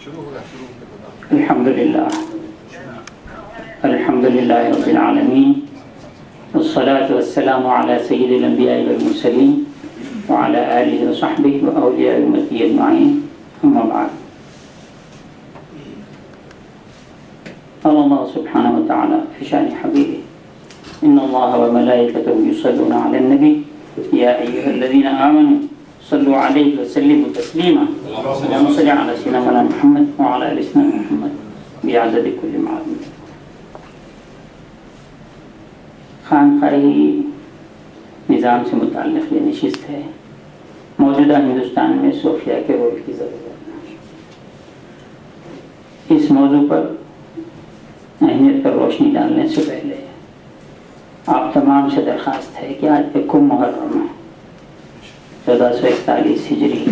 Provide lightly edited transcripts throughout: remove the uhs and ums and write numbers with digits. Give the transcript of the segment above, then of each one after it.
الحمدللہ رب العالمین والصلاة والسلام علی سید الانبیاء والمرسلین وعلی آلہ وصحبہ واولیاء امتی اجمعین اما بعد. قال اللہ سبحانہ وتعالی فی شان حبیبہ ان اللہ وملائکتہ یصلون علی النبی یا ایہا الذین آمنوا صلوا علیہ وسلموا تسلیما اللهم صل علی سیدنا محمد وعلی آل سیدنا محمد بعدد کل معلوم. خانقاہی نظام سے متعلق یہ نشست ہے. موجودہ ہندوستان میں صوفیہ کے رول کی ضرورت ہے. اس موضوع پر اہمیت پر روشنی ڈالنے سے پہلے آپ تمام سے درخواست ہے کہ آج یکم محرم ہے 1441 ہجری.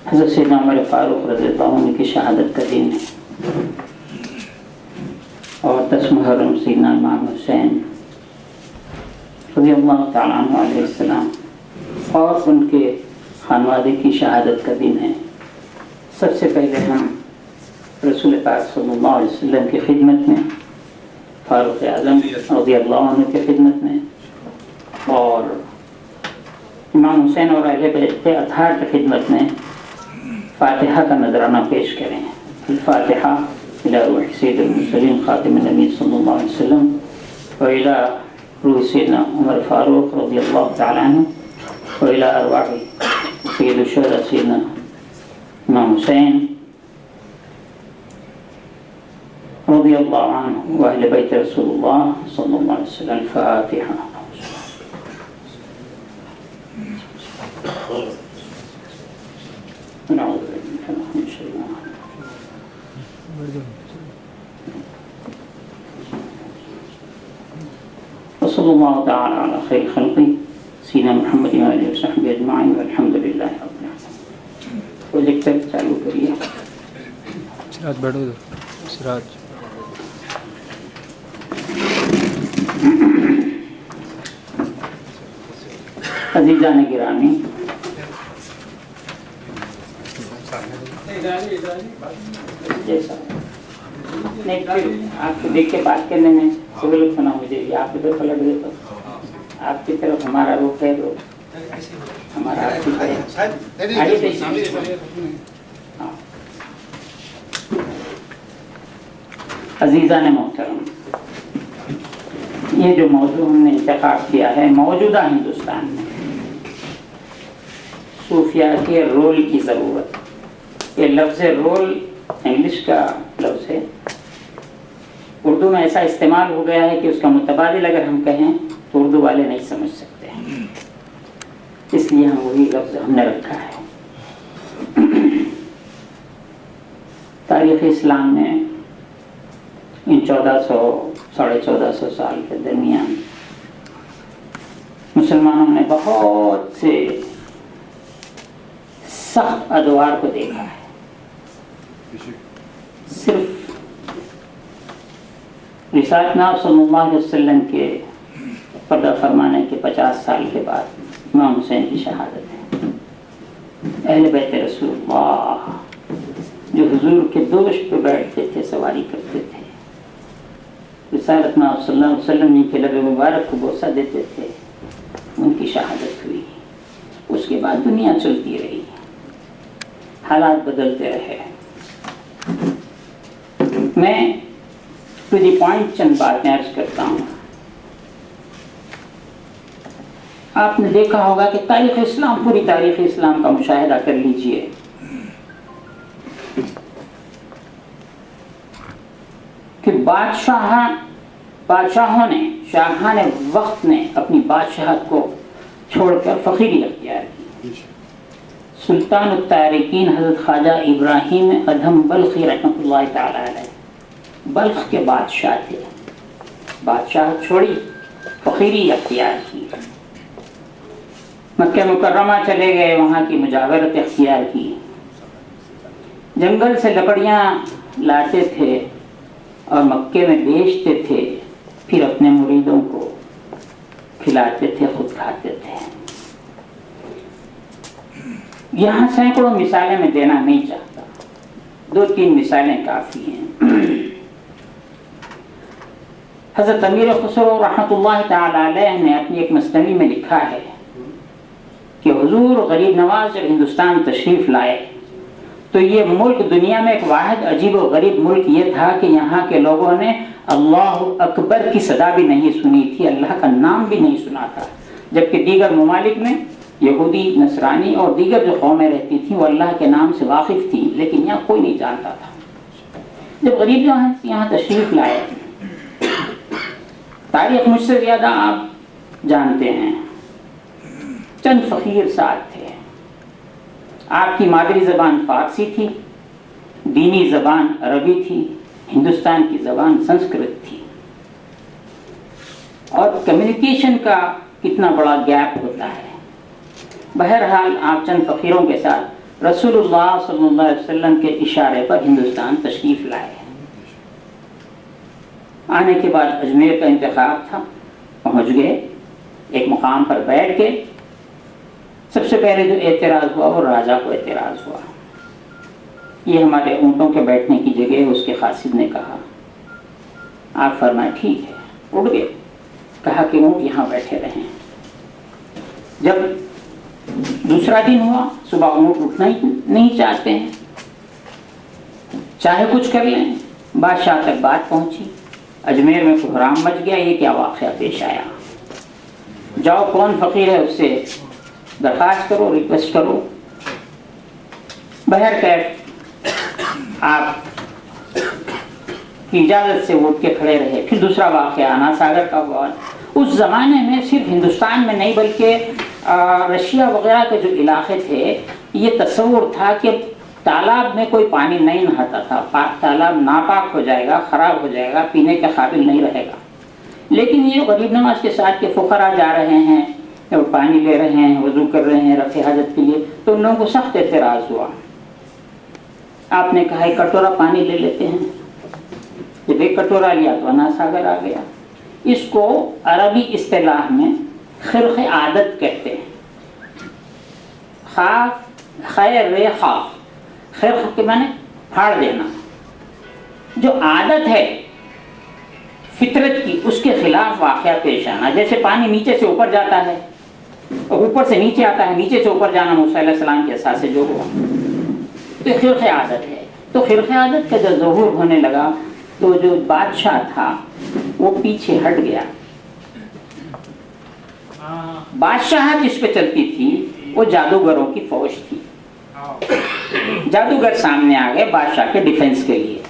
حضرت سیدنا عمر فاروق رضی اللہ عنہ کی شہادت کا دن ہے اور 10 محرم سیدنا امام حسین رضی اللہ تعالیٰ عنہ علیہ السلام اور ان کے خانوادے کی شہادت کا دن ہے. سب سے پہلے ہم رسول پاک صلی اللہ علیہ وسلم کی خدمت میں، فاروق اعظم رضی اللہ عنہ کی خدمت میں اور امام حسین اور اہل بیت اطہار کی خدمت میں فاتحہ کا نذرانہ پیش کریں. الفاتحہ الی روح سید المرسلین خاتم النبی صلی اللہ علیہ وسلم و الی روح سیدنا عمر فاروق رضی اللہ تعالی عنہ و الی ارواح سید الشہداء سیدنا امام حسین رضی اللہ عنہ و اہل بیت رسول اللہ صلی اللہ علیہ وسلم. الفاتحہ. نعوذ باللہ من شر ما وصلی اللہ تعالی علی خیر خلقی سیدنا محمد و آلہ وصحبہ اجمعین والحمدللہ رب العالمین. پروجیکٹر چالو کریے. سراج بیٹھو ادھر. سراج عزیزان گرامی، جیسا نہیں پھر آپ کو دیکھ کے بات کرنے میں سہولت ہونا مجھے. آپ ادھر پلٹ دے تو آپ کی طرف ہمارا رخ ہے تو ہمارا آپ کی طرف. عزیزان محترم، یہ جو موضوع ہم نے انتخاب کیا ہے موجودہ ہندوستان میں صوفیہ کے رول کی ضرورت. یہ لفظ رول انگلش کا لفظ ہے، اردو میں ایسا استعمال ہو گیا ہے کہ اس کا متبادل اگر ہم کہیں تو اردو والے نہیں سمجھ سکتے ہیں، اس لیے ہم وہی لفظ ہم نے رکھا ہے. تاریخ اسلام میں ان 1400-1450 سال کے درمیان مسلمانوں نے بہت سے سخت ادوار کو دیکھا ہے. صرف رسالت ناب صلی اللہ علیہ وسلم کے پردہ فرمانے کے 50 سال کے بعد امام حسین کی شہادت ہے. اہل بیت رسول اللہ جو حضور کے دوش پہ بیٹھتے تھے، سواری کرتے تھے، رسالت ناب صلی اللہ علیہ وسلم کے لب مبارک کو بوسہ دیتے تھے، ان کی شہادت ہوئی. اس کے بعد دنیا چلتی رہی، حالات بدلتے رہے. میں ٹو دی پوائنٹ چند باتیں عرض کرتا ہوں. آپ نے دیکھا ہوگا کہ تاریخ اسلام، پوری تاریخ اسلام کا مشاہدہ کر لیجئے. کہ بادشاہوں نے، شاہان وقت نے اپنی بادشاہت کو چھوڑ کر فقیری اختیار کی. سلطان التارکین حضرت خواجہ ابراہیم ادھم بلخی رحمۃ اللہ تعالی علیہ بلخ کے بادشاہ تھے. بادشاہت چھوڑی، فقیری اختیار کی. مکہ مکرمہ چلے گئے، وہاں کی مجاورت اختیار کی. جنگل سے لکڑیاں لاتے تھے اور مکے میں بیچتے تھے، پھر اپنے مریدوں کو کھلاتے تھے، خود کھاتے تھے. یہاں سینکڑوں مثالیں میں دینا نہیں چاہتا، 2-3 مثالیں کافی ہیں۔ حضرت امیر خسرو رحمۃ اللہ تعالی علیہ نے اپنی ایک مثنوی میں لکھا ہے کہ حضور غریب نواز جب ہندوستان تشریف لائے تو یہ ملک دنیا میں ایک واحد عجیب و غریب ملک یہ تھا کہ یہاں کے لوگوں نے اللہ اکبر کی صدا بھی نہیں سنی تھی، اللہ کا نام بھی نہیں سنا تھا، جبکہ دیگر ممالک میں یہودی، نصرانی اور دیگر جو قومیں رہتی تھیں وہ اللہ کے نام سے واقف تھیں، لیکن یہاں کوئی نہیں جانتا تھا۔ جب غریب یہاں تشریف لائے، تاریخ مجھ سے زیادہ آپ جانتے ہیں، چند فقیر ساتھ تھے۔ آپ کی مادری زبان فارسی تھی، دینی زبان عربی تھی، ہندوستان کی زبان سنسکرت تھی، اور کمیونیکیشن کا کتنا بڑا گیپ ہوتا ہے۔ بہرحال آپ چند فقیروں کے ساتھ رسول اللہ صلی اللہ علیہ وسلم کے اشارے پر ہندوستان تشریف لائے۔ آنے کے بعد اجمیر کا انتخاب تھا، پہنچ گئے، ایک مقام پر بیٹھ کے سب سے پہلے جو اعتراض ہوا وہ راجا کو اعتراض ہوا، یہ ہمارے اونٹوں کے بیٹھنے کی جگہ ہے۔ اس کے قاصد نے کہا، آپ فرمائے ٹھیک ہے، اٹھ گئے، کہا کہ اونٹ یہاں بیٹھے رہیں۔ جب دوسرا دن ہوا، صبح اونٹ اٹھنا ہی نہیں چاہتے ہیں، چاہے کچھ کر لیں، بادشاہ تک بات پہنچی، اجمیر میں کوحرام مچ گیا، یہ کیا واقعہ پیش آیا، جاؤ کون فقیر ہے اس سے درخواست کرو، ریکویسٹ کرو۔ بہرکیف آپ کی اجازت سے اٹھ کے کھڑے رہے۔ پھر دوسرا واقعہ آنا ساگر کا ہوا۔ اس زمانے میں صرف ہندوستان میں نہیں بلکہ رشیا وغیرہ کے جو علاقے تھے، یہ تصور تھا کہ تالاب میں کوئی پانی نہیں نہاتا تھا، تالاب ناپاک ہو جائے گا، خراب ہو جائے گا، پینے کے قابل نہیں رہے گا۔ لیکن یہ غریب نواز کے ساتھ کے فقراء جا رہے ہیں اور پانی لے رہے ہیں، وضو کر رہے ہیں رفع حاجت کے لیے، تو ان لوگوں کو سخت اعتراض ہوا۔ آپ نے کہا ایک کٹورا پانی لے لیتے ہیں۔ جب ایک کٹورا لیا تو انا ساگر آ گیا۔ اس کو عربی اصطلاح میں خرق عادت کہتے ہیں، خاف خیر رے خاف، خرق کے معنی پھاڑ دینا۔ جو عادت ہے فطرت کی، اس کے خلاف واقعہ پیش آنا، جیسے پانی نیچے سے اوپر جاتا ہے اور اوپر سے نیچے آتا ہے، نیچے سے اوپر جانا موسیٰ علیہ السلام کے اثر سے جو ہوا، تو یہ خرق عادت ہے۔ تو خرق عادت کا جب ظہور ہونے لگا تو جو بادشاہ تھا وہ پیچھے ہٹ گیا۔ بادشاہت جس پہ چلتی تھی وہ جادوگروں کی فوج تھی۔ جادوگر سامنے آ گئے بادشاہ کے ڈیفنس کے لیے۔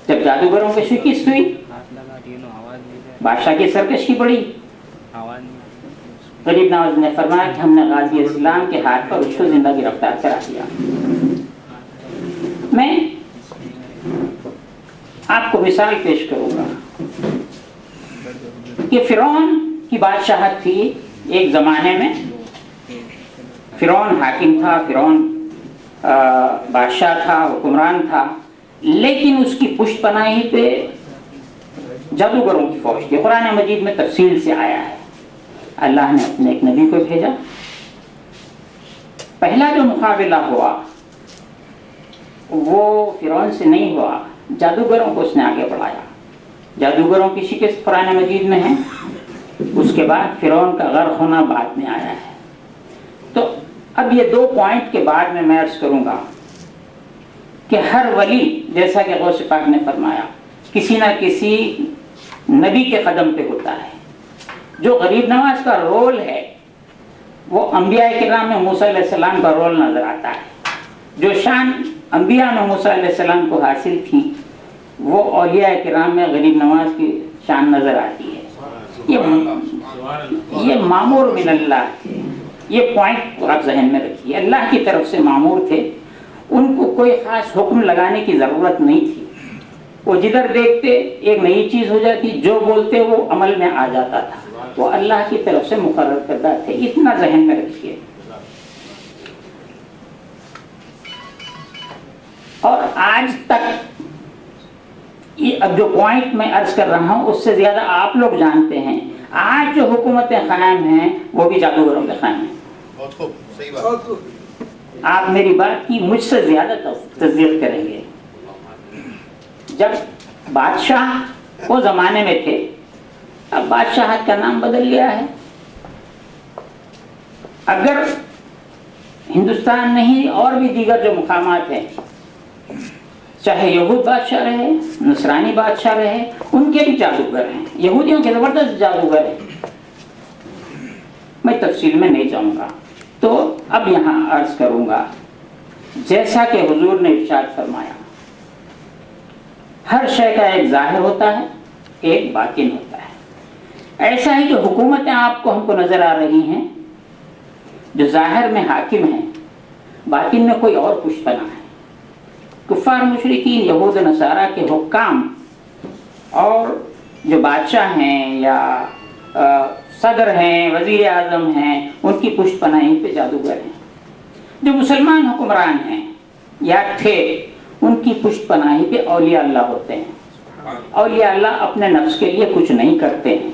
جب جادوگروں کی شکست ہوئی، بادشاہ کی سرکشی بڑھی، غریب نواز نے فرمایا کہ ہم نے غازی اسلام کے ہاتھ پر اس کو زندہ گرفتار کرا دیا۔ میں آپ کو مثال پیش کروں گا کہ فرعون کی بادشاہت تھی ایک زمانے میں، فرعون حاکم تھا، فرعون بادشاہ تھا، حکمران تھا، لیکن اس کی پشت پناہی پہ جادوگروں کی فوج تھی۔ قرآن مجید میں تفصیل سے آیا ہے، اللہ نے اپنے ایک نبی کو بھیجا۔ پہلا جو مقابلہ ہوا وہ فرعون سے نہیں ہوا، جادوگروں کو اس نے آگے بڑھایا۔ جادوگروں کی شکست قرآن مجید میں ہے، اس کے بعد فرعون کا غرق ہونا بعد میں آیا ہے۔ تو اب یہ 2 پوائنٹ کے بعد میں عرض کروں گا کہ ہر ولی، جیسا کہ غوث پاک نے فرمایا، کسی نہ کسی نبی کے قدم پہ ہوتا ہے۔ جو غریب نواز کا رول ہے وہ انبیاء کرام میں موسیٰ علیہ السلام کا رول نظر آتا ہے۔ جو شان انبیاء میں موسیٰ علیہ السلام کو حاصل تھی وہ اولیاء کرام میں غریب نواز کی شان نظر آتی ہے۔ یہ مامور من اللہ تھے، یہ پوائنٹ آپ ذہن میں رکھیے، اللہ کی طرف سے مامور تھے، ان کو کوئی خاص حکم لگانے کی ضرورت نہیں تھی۔ وہ جدھر دیکھتے ایک نئی چیز ہو جاتی، جو بولتے وہ عمل میں آ جاتا تھا، وہ اللہ کی طرف سے مقرر کردہ تھے، اتنا ذہن میں رکھیے۔ اور آج تک یہ اب جو پوائنٹ میں عرض کر رہا ہوں اس سے زیادہ آپ لوگ جانتے ہیں، آج جو حکومتیں قائم ہیں وہ بھی جادوگروں کے قائم ہیں۔ آپ میری بات کی مجھ سے زیادہ تصدیق کریں گے. جب بادشاہ وہ زمانے میں تھے، اب بادشاہت کا نام بدل گیا ہے. اگر ہندوستان نہیں اور بھی دیگر جو مقامات ہیں، چاہے یہود بادشاہ رہے، نصرانی بادشاہ رہے، ان کے بھی جادوگر ہیں. یہودیوں کے زبردست جادوگر ہیں. میں تفصیل میں نہیں جاؤں گا. تو اب یہاں عرض کروں گا، جیسا کہ حضور نے ارشاد فرمایا، ہر شے کا ایک ظاہر ہوتا ہے، ایک باطن ہوتا ہے. ایسا ہی جو حکومتیں آپ کو ہم کو نظر آ رہی ہیں، جو ظاہر میں حاکم ہیں، باطن میں کوئی اور پشت پناہ ہے. کفار مشرکین یہود و نصارہ کے حکام اور جو بادشاہ ہیں یا صدر ہیں، وزیر اعظم ہیں، ان کی پشت پناہی پہ جادوگر ہیں. جو مسلمان حکمران ہیں یا تھے، ان کی پشت پناہی پہ اولیاء اللہ ہوتے ہیں. اولیاء اللہ اپنے نفس کے لیے کچھ نہیں کرتے ہیں.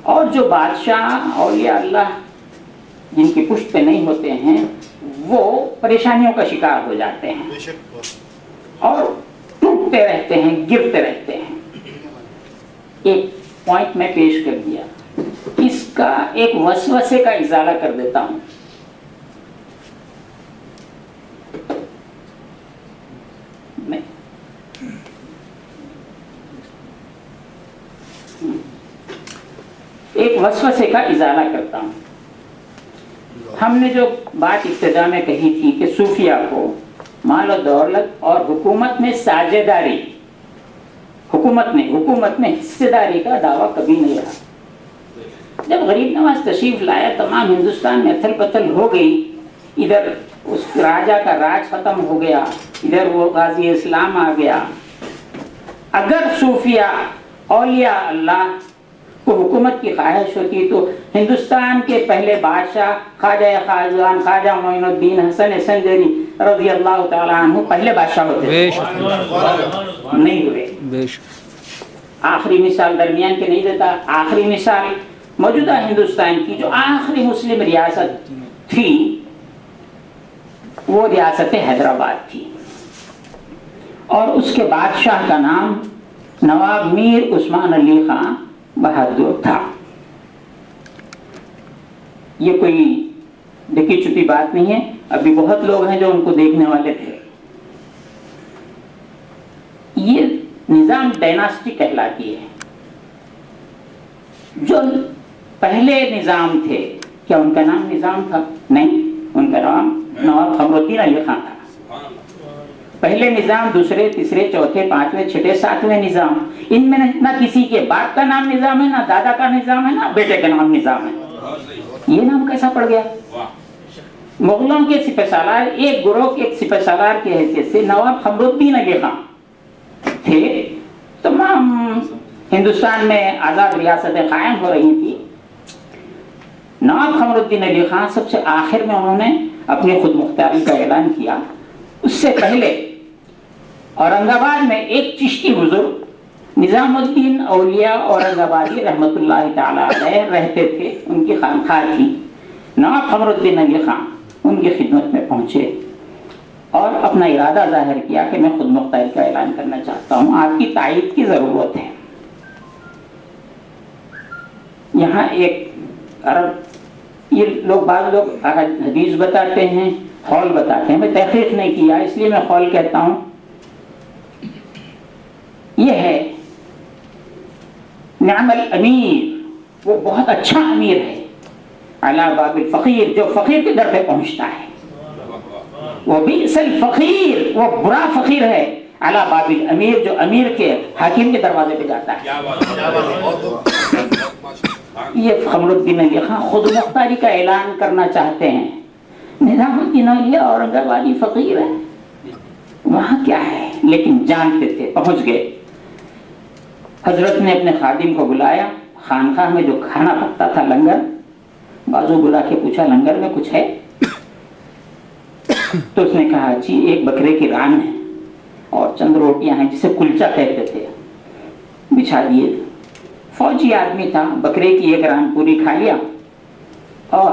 اور جو بادشاہ اولیاء اللہ جن کی پشت پہ نہیں ہوتے ہیں، وہ پریشانیوں کا شکار ہو جاتے ہیں اور ٹوٹتے رہتے ہیں، گرتے رہتے ہیں. ایک پوائنٹ میں پیش کر دیا، اس کا ایک وسوسے کا ازالہ کر دیتا ہوں. ایک وسوسے کا ازالہ کرتا ہوں. ہم نے جو بات ابتدا میں کہی تھی کہ صوفیہ کو مال و دولت اور حکومت میں ساجھیداری، حکومت میں حصے داری کا دعویٰ کبھی نہیں رہا. جب غریب نواز تشریف لایا، تمام ہندوستان میں اتھل پتھل ہو گئی. ادھر اس راجہ کا راج ختم ہو گیا، ادھر وہ غازی اسلام آ گیا. اگر صوفیہ اولیاء اللہ کو حکومت کی خواہش ہوتی تو ہندوستان کے پہلے بادشاہ خواجہ معین الدین حسن سنجری رضی اللہ تعالیٰ عنہ پہلے بادشاہ ہوتے، نہیں ہوئے. آخری مثال درمیان کے نہیں دیتا. آخری مثال موجودہ ہندوستان کی جو آخری مسلم ریاست تھی، وہ ریاست حیدرآباد تھی، اور اس کے بادشاہ کا نام نواب میر عثمان علی خان بہادر تھا. یہ کوئی ڈھکی چھپی بات نہیں ہے. ابھی بہت لوگ ہیں جو ان کو دیکھنے والے تھے. یہ نظام ڈائناسٹی کہلاتی ہے. جو پہلے نظام تھے، کیا ان کا نام نظام تھا؟ نہیں، ان کا نام نواب قمر الدین علی خان تھا. پہلے نظام، دوسرے، تیسرے، چوتھے، پانچویں، چھٹے، ساتویں نظام، ان میں نہ کسی کے باپ کا نام نظام ہے، نہ دادا کا نظام ہے، نہ بیٹے کا نام نظام ہے. یہ نام کیسا پڑ گیا؟ مغلوں کے سپہ سالار، ایک گروہ کے ایک سپہ سالار کی حیثیت سے نواب قمر الدین علی خان تھے. تمام ہندوستان میں آزاد ریاستیں قائم ہو رہی تھی. نواب قمر الدین علی خان سب سے آخر میں انہوں نے اپنی خود مختاری کا اعلان کیا. اس سے پہلے اورنگ آباد میں ایک چشتی بزرگ نظام الدین اولیاء اورنگ آبادی رحمۃ اللہ تعالی علیہ رہتے تھے. ان کی خانقاہ تھی. نواب قمر الدین علی خان ان کی خدمت میں پہنچے اور اپنا ارادہ ظاہر کیا کہ میں خود مختاری کا اعلان کرنا چاہتا ہوں، آپ کی تائید کی ضرورت ہے. یہاں ایک عرب، یہ لوگ بعض لوگ حدیث بتاتے ہیں، قول بتاتے ہیں. میں تحقیق نہیں کیا اس لیے میں قول کہتا ہوں. یہ ہے نعم الامیر، وہ بہت اچھا امیر ہے. علی باب الفقیر، جو فقیر کے در پہ پہنچتا ہے. وہ بئس الفقیر، وہ برا فقیر ہے. علی باب الامیر، جو امیر کے حاکم کے دروازے پہ جاتا ہے. یہ قمر الدین علی خان خود مختاری کا اعلان کرنا چاہتے ہیں. نظام الدین اولیاء اورنگ آبادی فقیر ہے، وہاں کیا ہے، لیکن جانتے تھے. پہنچ گئے. حضرت نے اپنے خادم کو بلایا. خانقاہ میں جو کھانا پکتا تھا، لنگر، بازو بلا کے پوچھا لنگر میں کچھ ہے؟ تو اس نے کہا جی ایک بکرے کی ران ہے اور چند روٹیاں ہیں جسے کلچا کہتے تھے. بچھا دیے. فوجی آدمی تھا، بکرے کی ایک ران پوری کھا لیا اور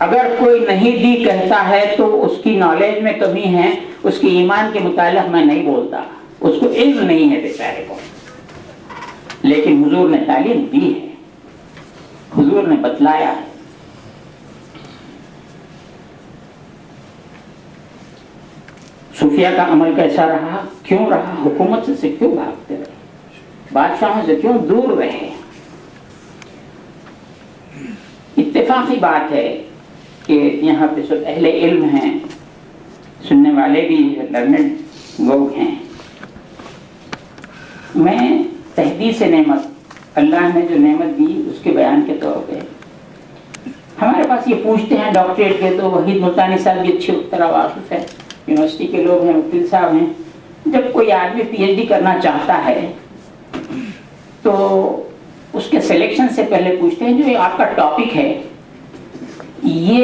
اگر کوئی نہیں دی کہتا ہے تو اس کی نالج میں کمی ہے، اس کی ایمان کے متعلق میں نہیں بولتا، اس کو علم نہیں ہے بیچارے کو. لیکن حضور نے تعلیم دی ہے، حضور نے بتلایا ہے. صوفیہ کا عمل کیسا رہا، کیوں رہا، حکومت سے کیوں بھاگتے رہے، بادشاہوں سے کیوں دور رہے. اتفاقی بات ہے کہ یہاں پہ سب اہل علم ہیں، سننے والے بھی لرنڈ لوگ ہیں. میں تحدیث نعمت، اللہ نے جو نعمت دی اس کے بیان کے طور پہ ہمارے پاس یہ پوچھتے ہیں ڈاکٹریٹ کے، تو وحید ملتانی صاحب بھی اچھی طرح واقف ہے، یونیورسٹی کے لوگ ہیں، وکیل صاحب ہیں. جب کوئی آدمی پی ایچ ڈی کرنا چاہتا ہے تو اس کے سلیکشن سے پہلے پوچھتے ہیں جو یہ آپ کا ٹاپک ہے یہ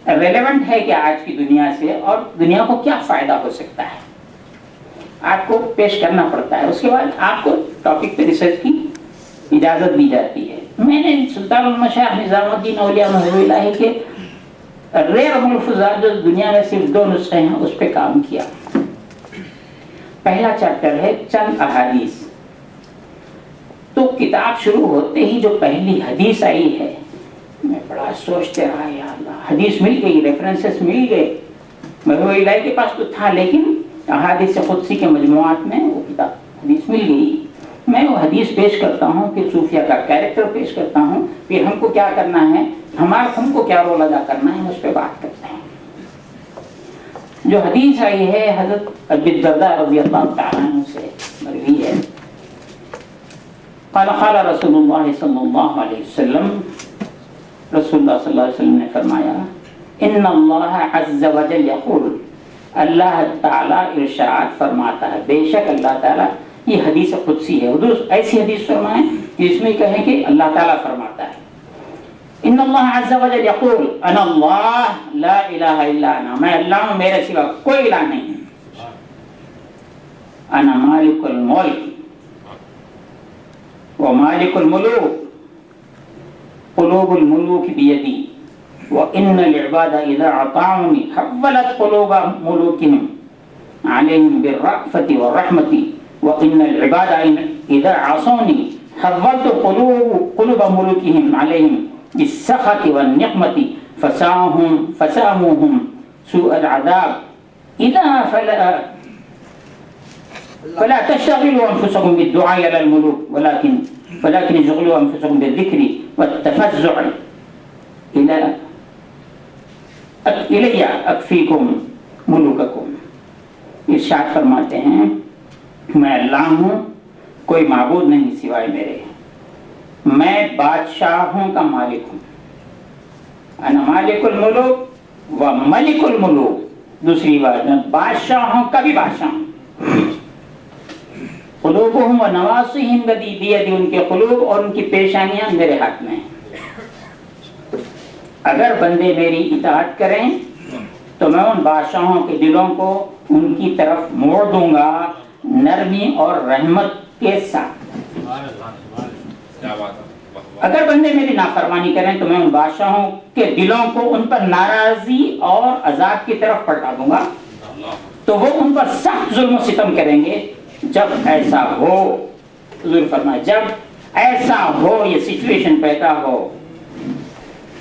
ریلیونٹ ہے کہ آج کی دنیا سے، اور دنیا کو کیا فائدہ ہو سکتا ہے، آپ کو پیش کرنا پڑتا ہے. اس کے بعد آپ کو ٹاپک پہ ریسرچ کی اجازت دی جاتی ہے. میں نے سلطان المشائخ نظام الدین اولیاء محب الہی کے ریئر ملفوظات جو دنیا میں صرف 2 نسخے ہیں اس پہ کام کیا. پہلا چیپٹر ہے چند احادیث. تو کتاب شروع ہوتے ہی جو پہلی حدیث آئی ہے میں بڑا سوچتے رہا، یا اللہ، حدیث مل گئی، ریفرنسز مل گئے. محب الہی کے پاس تو تھا لیکن احادیث قدسی کے مجموعات میں وہ کتاب حدیث مل گئی. میں وہ حدیث پیش کرتا ہوں کہ صوفیہ کا کیریکٹر پیش کرتا ہوں، پھر ہم کو کیا کرنا ہے، ہم کو کیا رول ادا کرنا ہے، اس پہ بات کرتے ہیں. جو حدیث آئی ہے حضرت ابی الدرداء رضی اللہ تعالیٰ عنہ سے مروی ہے. قال قال رسول اللہ صلی اللہ علیہ وسلم، رسول اللہ صلی اللہ علیہ وسلم نے فرمایا، ان اللہ عز وجل یقول، اللہ تعالیٰ ارشاد فرماتا ہے، بے شک اللہ تعالیٰ، یہ حدیث قدسی ہے. حضور ایسی حدیث فرمائیں جس میں کہیں کہ اللہ تعالیٰ فرماتا ہے، ان اللہ عز وجل یقول انا اللہ لا الہ الا انا، میں اللہ ہوں، میرے سوا کوئی الہ نہیں ہے. انا مالک الملک ومالک الملوک، قلوب الملوک بیدی، وان العباد اذا اطاعونی حولت قلوب ملوکهم علیہم بالرأفۃ والرحمۃ، وان العباد اذا عصونی حولت قلوب ملوکهم علیہم بالسخط والنقمۃ فساموهم سوء العذاب اذا فلا تشتغلوا انفسكم بالدعاء على الملوك ولكن اشغلوا انفسكم بالذكر والتفزع الي اكفيكم ملوككم. ارشاد فرماتے ہیں میں اللہ ہوں، کوئی معبود نہیں سوائے میرے، میں بادشاہوں کا مالک ہوں. انا مالک الملوک و ملک الملوک، دوسری بات میں بادشاہوں کا بھی بادشاہ ہوں. قلوبہم و نواصیہم بیدی، ان کے قلوب اور ان کی پیشانیاں میرے ہاتھ میں ہیں. اگر بندے میری اطاعت کریں تو میں ان بادشاہوں کے دلوں کو ان کی طرف موڑ دوں گا نرمی اور رحمت کے ساتھ. اگر بندے میری نافرمانی کریں تو میں ان بادشاہوں کے دلوں کو ان پر ناراضی اور عذاب کی طرف پلٹا دوں گا، تو وہ ان پر سخت ظلم و ستم کریں گے. جب ایسا ہو، حضور فرمائے جب ایسا ہو، یہ سچویشن پیدا ہو،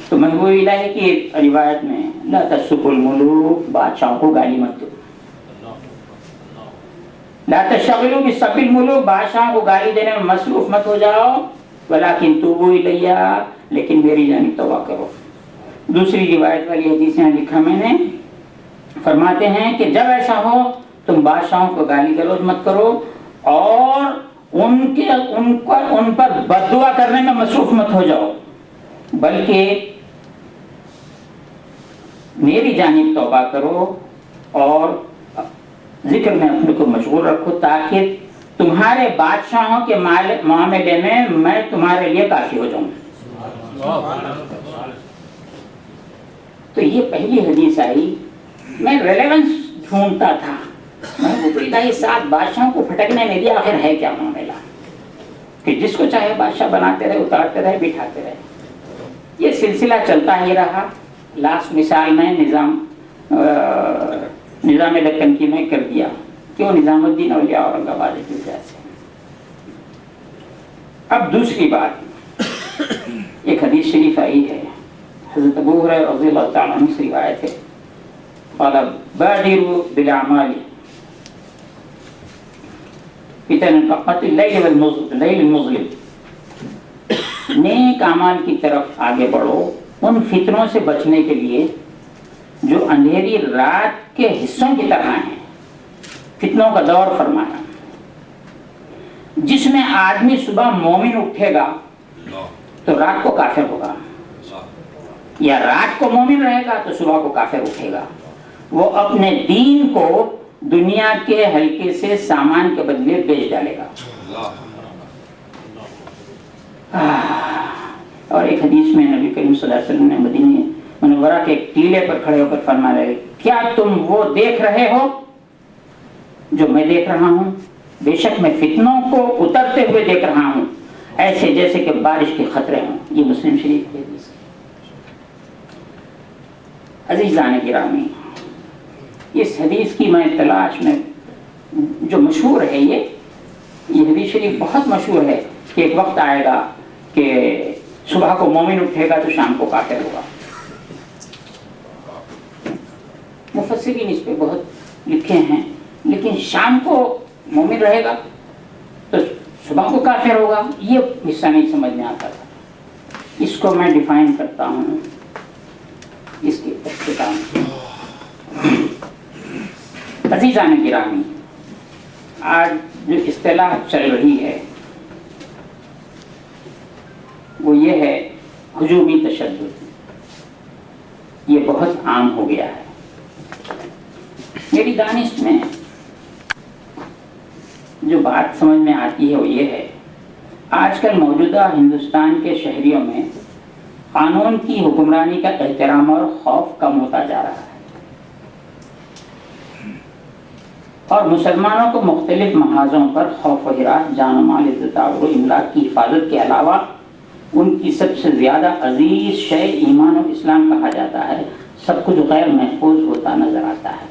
تو محبوب الہی کی روایت میں لا تسبوا الملوک، بادشاہوں کو گالی مت دو. لا تشتغلوا بسب الملوک، بادشاہوں کو گالی دینے میں مصروف مت ہو جاؤ. ولکن توبوا الی، لیکن میری جانب توبہ کرو. دوسری روایت والی حدیث میں لکھا میں نے، فرماتے ہیں کہ جب ایسا ہو تم بادشاہوں کو گالی گلوچ مت کرو اور ان پر بد دعا کرنے میں مصروف مت ہو جاؤ، بلکہ میری جانب توبہ کرو اور ذکر میں اپنے کو مشغول رکھو، تاکہ تمہارے بادشاہوں کے معاملے میں تمہارے لیے کافی ہو جاؤں. تو یہ پہلی حدیث آئی. میں ریلیونس ڈھونڈتا تھا، محبوب الہی 7 بادشاہوں کو پھٹکنے نہیں دیا. آخر ہے کیا معاملہ کہ جس کو چاہے بادشاہ بناتے رہے، اتارتے رہے، بٹھاتے رہے. یہ سلسلہ چلتا ہی رہا. لاسٹ مثال میں نظام دکن کی میں کر دیا. کیوں؟ نظام الدین اولیاء اورنگ آباد کی وجہ سے. اب دوسری بات، ایک حدیث شریف آئی ہے، حضرت ابو ہریرہ رضی اللہ تعالیٰ عنہ سے روایت ہے، قال بادروا بالاعمال فتن كقطع الليل المظلم. نیک اعمال کی طرف آگے بڑھو ان فتنوں سے بچنے کے لیے جو اندھیری رات کے حصوں کی طرح ہیں. فتنوں کا دور فرمایا، جس میں آدمی صبح مومن اٹھے گا تو رات کو کافر ہوگا، یا رات کو مومن رہے گا تو صبح کو کافر اٹھے گا. وہ اپنے دین کو دنیا کے ہلکے سے سامان کے بدلے بیچ ڈالے گا. اور ایک حدیث میں نبی کریم صلی اللہ علیہ وسلم نے مدینہ منورہ کے ایک ٹیلے پر کھڑے ہو کر فرما رہے، کیا تم وہ دیکھ رہے ہو جو میں دیکھ رہا ہوں؟ بے شک میں فتنوں کو اترتے ہوئے دیکھ رہا ہوں، ایسے جیسے کہ بارش کے خطرے ہوں. یہ مسلم شریف کی حدیث ہے. عزیزان گرامی، اس حدیث کی میں تلاش میں جو مشہور ہے، یہ حدیث شریف بہت مشہور ہے کہ ایک وقت آئے گا کہ صبح کو مومن اٹھے گا تو شام کو کافر ہوگا. مفسرین اس پہ بہت لکھے ہیں، لیکن شام کو مومن رہے گا تو صبح کو کافر ہوگا، یہ حصہ نہیں سمجھ میں آتا تھا. اس کو میں ڈیفائن کرتا ہوں اس کے اختتام. عزیزان گرامی، آج جو اصطلاح چل رہی ہے وہ یہ ہے ہجومی تشدد. یہ بہت عام ہو گیا ہے. میری دانش میں جو بات سمجھ میں آتی ہے وہ یہ ہے، آج کل موجودہ ہندوستان کے شہریوں میں قانون کی حکمرانی کا احترام اور خوف کم ہوتا جا رہا ہے، اور مسلمانوں کو مختلف محاذوں پر خوف و ہراس، جان و مال، عزت و املاک کی حفاظت کے علاوہ ان کی سب سے زیادہ عزیز شے ایمان و اسلام کہا جاتا ہے، سب کچھ غیر محفوظ ہوتا نظر آتا ہے.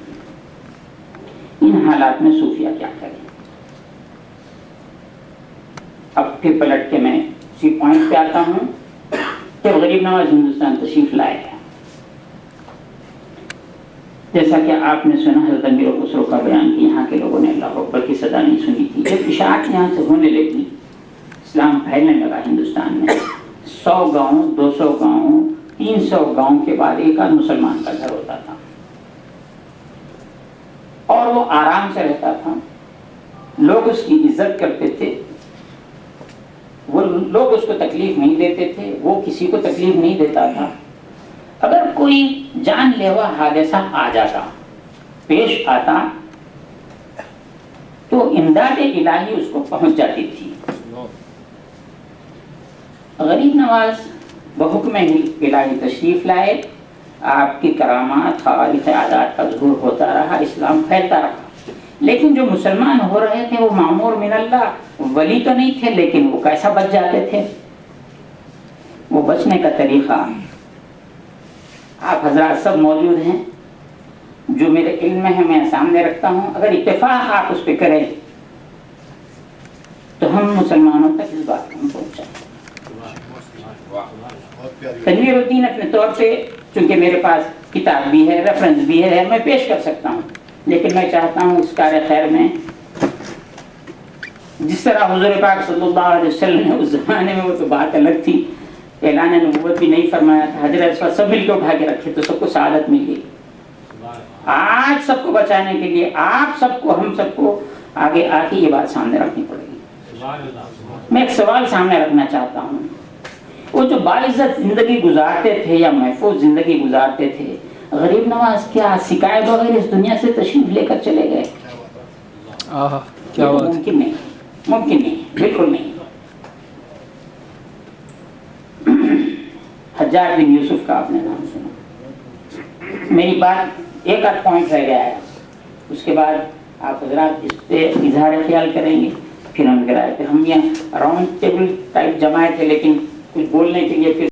ان حالات میں صوفیہ کیا کریں؟ اب پھر پلٹ کے میں اسی پوائنٹ پہ آتا ہوں کہ غریب نواز ہندوستان تشریف لائے ہیں. جیسا کہ آپ نے سنا حضرت امیر خسرو کا بیان کہ یہاں کے لوگوں نے اللہ اکبر کی صدا نہیں سنی تھی. جب اشاعت یہاں سے ہونے لگی، اسلام پھیلنے لگا ہندوستان میں، 100 گاؤں، 200 گاؤں، 300 گاؤں کے بعد ایک آدھ مسلمان کا گھر ہوتا تھا، اور وہ آرام سے رہتا تھا. لوگ اس کی عزت کرتے تھے، وہ لوگ اس کو تکلیف نہیں دیتے تھے، وہ کسی کو تکلیف نہیں دیتا تھا. اگر کوئی جان لیوا حادثہ آ جاتا، پیش آتا، تو امداد الہی اس کو پہنچ جاتی تھی. غریب نواز بحکم الہی تشریف لائے، آپ کی کرامات، خوارق عادات کا ظہور ہوتا رہا، اسلام پھیلتا رہا. لیکن جو مسلمان ہو رہے تھے وہ معمور من اللہ، ولی تو نہیں تھے، لیکن وہ کیسا بچ جاتے تھے؟ وہ بچنے کا طریقہ آپ حضرات سب موجود ہیں، جو میرے علم میں ہے میں سامنے رکھتا ہوں. اگر اتفاق آپ اس پہ کریں تو ہم مسلمانوں تک اس بات کو پہنچائیں. تنویر الدین اپنے طور پہ، چونکہ میرے پاس کتاب بھی ہے، ریفرنس بھی ہے، میں پیش کر سکتا ہوں، لیکن میں چاہتا ہوں اس کار خیر میں جس طرح حضور پاک صلی اللہ علیہ وسلم نے اس زمانے میں، وہ تو بات الگ تھی، اعلان نبوت بھی نہیں فرمایا تھا، حضرت سب مل کے اٹھا کے رکھے تو سب کو سعادت ملی. آج سب کو بچانے کے لیے آپ سب کو، ہم سب کو آگے آ کے یہ بات سامنے رکھنی پڑے گی. میں ایک سوال سامنے رکھنا چاہتا ہوں. وہ جو باعزت زندگی گزارتے تھے یا محفوظ زندگی گزارتے تھے، غریب نواز کیا سکائے بغیر اس دنیا سے تشریف لے کر چلے گئے؟ ممکن نہیں، ممکن نہیں، بالکل نہیں. حجاج بن یوسف کا آپ نے نام سنا. میری بات ایک آدھ پوائنٹ رہ گیا ہے، اس کے بعد آپ حضرات اس پہ اظہار خیال کریں گے، پھر ہم گرائے تھے. ہم یہ راؤنڈ ٹیبل ٹائپ جمائے تھے، لیکن کچھ بولنے کے لیے پھر